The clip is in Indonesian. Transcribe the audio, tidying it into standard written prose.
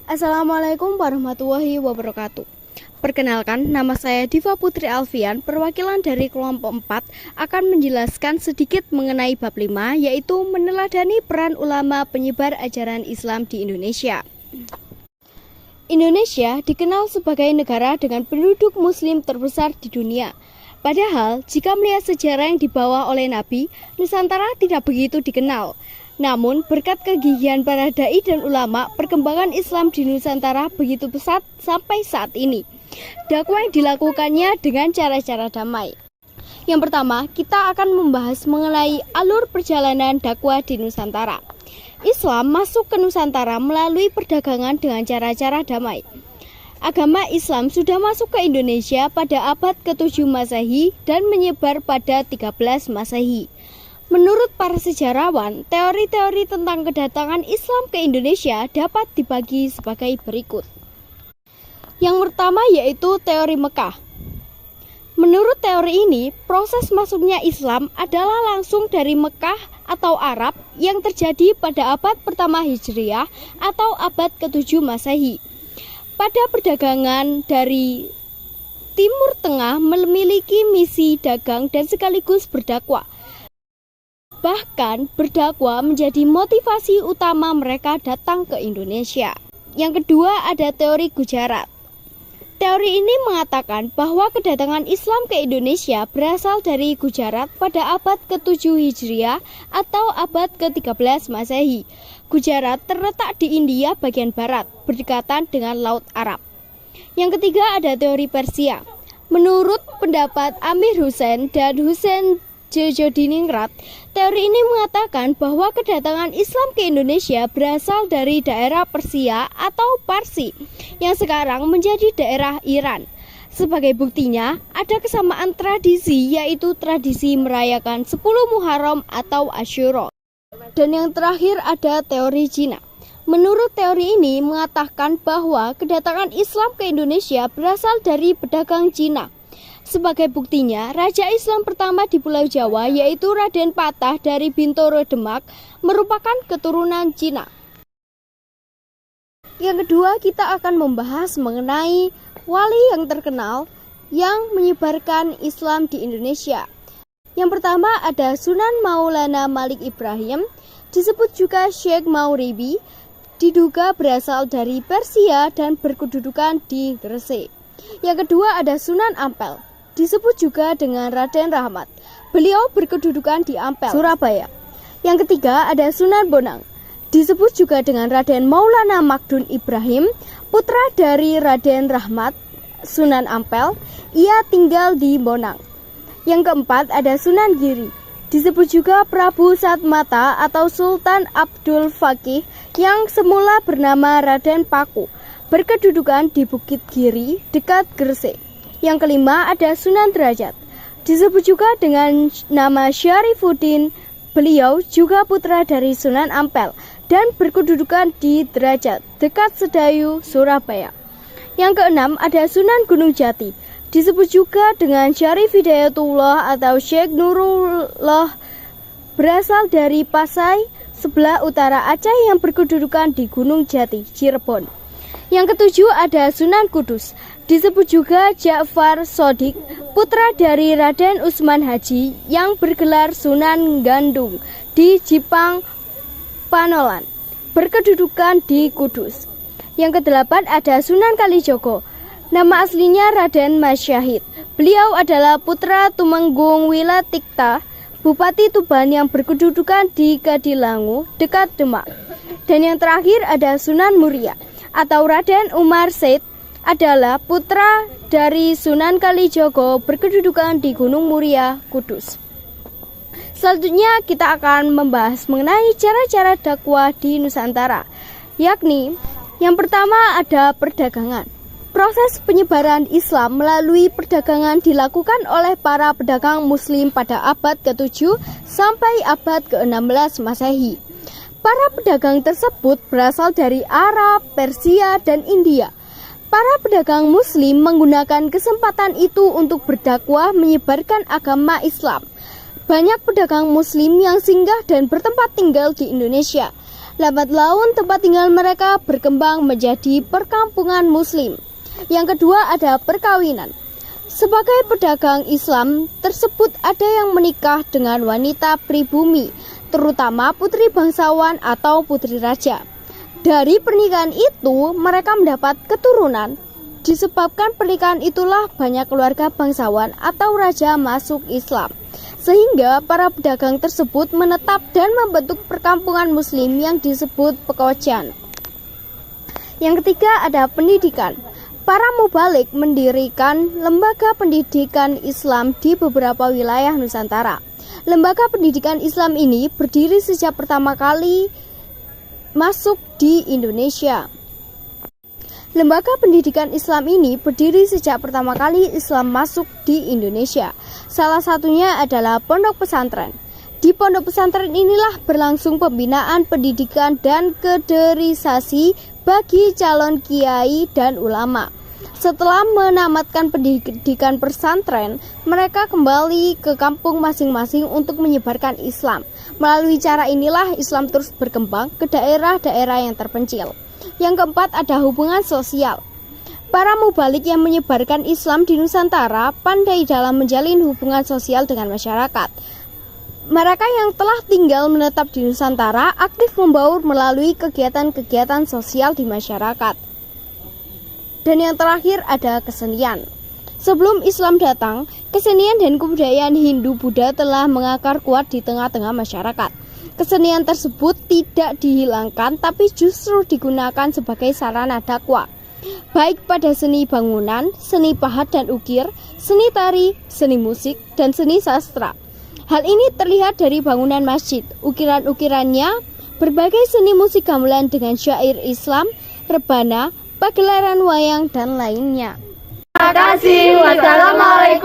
Assalamualaikum warahmatullahi wabarakatuh. Perkenalkan, nama saya Diva Putri Alfian, perwakilan dari kelompok 4 akan menjelaskan sedikit mengenai bab 5, yaitu meneladani peran ulama penyebar ajaran Islam di Indonesia. Indonesia dikenal sebagai negara dengan penduduk muslim terbesar di dunia. Padahal, jika melihat sejarah yang dibawa oleh Nabi, Nusantara tidak begitu dikenal. Namun, berkat kegigihan para dai dan ulama, perkembangan Islam di Nusantara begitu pesat sampai saat ini. Dakwah yang dilakukannya dengan cara-cara damai. Yang pertama, kita akan membahas mengenai alur perjalanan dakwah di Nusantara. Islam masuk ke Nusantara melalui perdagangan dengan cara-cara damai. Agama Islam sudah masuk ke Indonesia pada abad ke-7 Masehi dan menyebar pada 13 Masehi. Menurut para sejarawan, teori-teori tentang kedatangan Islam ke Indonesia dapat dibagi sebagai berikut. Yang pertama yaitu teori Mekah. Menurut teori ini, proses masuknya Islam adalah langsung dari Mekah atau Arab yang terjadi pada abad pertama Hijriah atau abad ke-7 Masehi. Pada perdagangan dari Timur Tengah memiliki misi dagang dan sekaligus berdakwah. Bahkan berdakwah menjadi motivasi utama mereka datang ke Indonesia. Yang kedua ada teori Gujarat. Teori ini mengatakan bahwa kedatangan Islam ke Indonesia berasal dari Gujarat pada abad ke-7 Hijriah atau abad ke-13 Masehi. Gujarat terletak di India bagian barat, berdekatan dengan Laut Arab. Yang ketiga ada teori Persia. Menurut pendapat Amir Husain dan Husain Jojodiningrat, teori ini mengatakan bahwa kedatangan Islam ke Indonesia berasal dari daerah Persia atau Parsi yang sekarang menjadi daerah Iran. Sebagai buktinya, ada kesamaan tradisi, yaitu tradisi merayakan 10 Muharram atau Asyura. Dan yang terakhir ada teori Cina. Menurut teori ini mengatakan bahwa kedatangan Islam ke Indonesia berasal dari pedagang Cina. Sebagai buktinya, Raja Islam pertama di Pulau Jawa yaitu Raden Patah dari Bintoro Demak merupakan keturunan Cina. Yang kedua, kita akan membahas mengenai wali yang terkenal yang menyebarkan Islam di Indonesia. Yang pertama ada Sunan Maulana Malik Ibrahim, disebut juga Syekh Mauribi, diduga berasal dari Persia dan berkedudukan di Gresik. Yang kedua ada Sunan Ampel, disebut juga dengan Raden Rahmat. Beliau berkedudukan di Ampel, Surabaya. Yang ketiga ada Sunan Bonang, disebut juga dengan Raden Maulana Magdun Ibrahim, putra dari Raden Rahmat, Sunan Ampel. Ia tinggal di Bonang. Yang keempat ada Sunan Giri, disebut juga Prabu Satmata atau Sultan Abdul Fakih yang semula bernama Raden Paku, berkedudukan di Bukit Giri dekat Gresik. Yang kelima ada Sunan Derajat, disebut juga dengan nama Syarifuddin. Beliau juga putra dari Sunan Ampel dan berkedudukan di Derajat dekat Sedayu, Surabaya. Yang keenam ada Sunan Gunung Jati, disebut juga dengan Syarif Hidayatullah atau Syekh Nurullah, berasal dari Pasai, sebelah utara Aceh yang berkedudukan di Gunung Jati, Cirebon. Yang ketujuh ada Sunan Kudus, disebut juga Ja'far Shodiq, putra dari Raden Utsman Haji yang bergelar Sunan Gandung di Jipang, Panolan, berkedudukan di Kudus. Yang kedelapan ada Sunan Kalijogo, nama aslinya Raden Mas Syahid. Beliau adalah putra Tumenggung Wilatikta, Bupati Tuban yang berkedudukan di Kadilangu dekat Demak. Dan yang terakhir ada Sunan Muria atau Raden Umar Said, adalah putra dari Sunan Kalijogo, berkedudukan di Gunung Muria, Kudus. Selanjutnya kita akan membahas mengenai cara-cara dakwah di Nusantara, yakni yang pertama ada perdagangan. Proses penyebaran Islam melalui perdagangan dilakukan oleh para pedagang muslim pada abad ke-7 sampai abad ke-16 Masehi. Para pedagang tersebut berasal dari Arab, Persia, dan India. Para pedagang muslim menggunakan kesempatan itu untuk berdakwah menyebarkan agama Islam. Banyak pedagang muslim yang singgah dan bertempat tinggal di Indonesia. Lambat laun tempat tinggal mereka berkembang menjadi perkampungan Muslim. Yang kedua ada perkawinan. Sebagai pedagang Islam tersebut ada yang menikah dengan wanita pribumi, terutama putri bangsawan atau putri raja. Dari pernikahan itu mereka mendapat keturunan. Disebabkan pernikahan itulah banyak keluarga bangsawan atau raja masuk Islam. Sehingga para pedagang tersebut menetap dan membentuk perkampungan Muslim yang disebut pekojan. Yang ketiga ada pendidikan. Para mubalik mendirikan lembaga pendidikan Islam di beberapa wilayah Nusantara. Lembaga pendidikan Islam ini berdiri sejak pertama kali masuk di Indonesia. Lembaga pendidikan Islam ini berdiri sejak pertama kali Islam masuk di Indonesia. Salah satunya adalah pondok pesantren. Di pondok pesantren inilah berlangsung pembinaan pendidikan dan kaderisasi bagi calon kiai dan ulama. Setelah menamatkan pendidikan pesantren, mereka kembali ke kampung masing-masing untuk menyebarkan Islam. Melalui cara inilah Islam terus berkembang ke daerah-daerah yang terpencil. Yang keempat ada hubungan sosial. Para mubalik yang menyebarkan Islam di Nusantara pandai dalam menjalin hubungan sosial dengan masyarakat. Mereka yang telah tinggal menetap di Nusantara aktif membaur melalui kegiatan-kegiatan sosial di masyarakat. Dan yang terakhir ada kesenian. Sebelum Islam datang, kesenian dan kebudayaan Hindu-Buddha telah mengakar kuat di tengah-tengah masyarakat. Kesenian tersebut tidak dihilangkan tapi justru digunakan sebagai sarana dakwah. Baik pada seni bangunan, seni pahat dan ukir, seni tari, seni musik, dan seni sastra. Hal ini terlihat dari bangunan masjid, ukiran-ukirannya, berbagai seni musik gamelan dengan syair Islam, rebana, pagelaran wayang, dan lainnya. Terima kasih. Wassalamualaikum.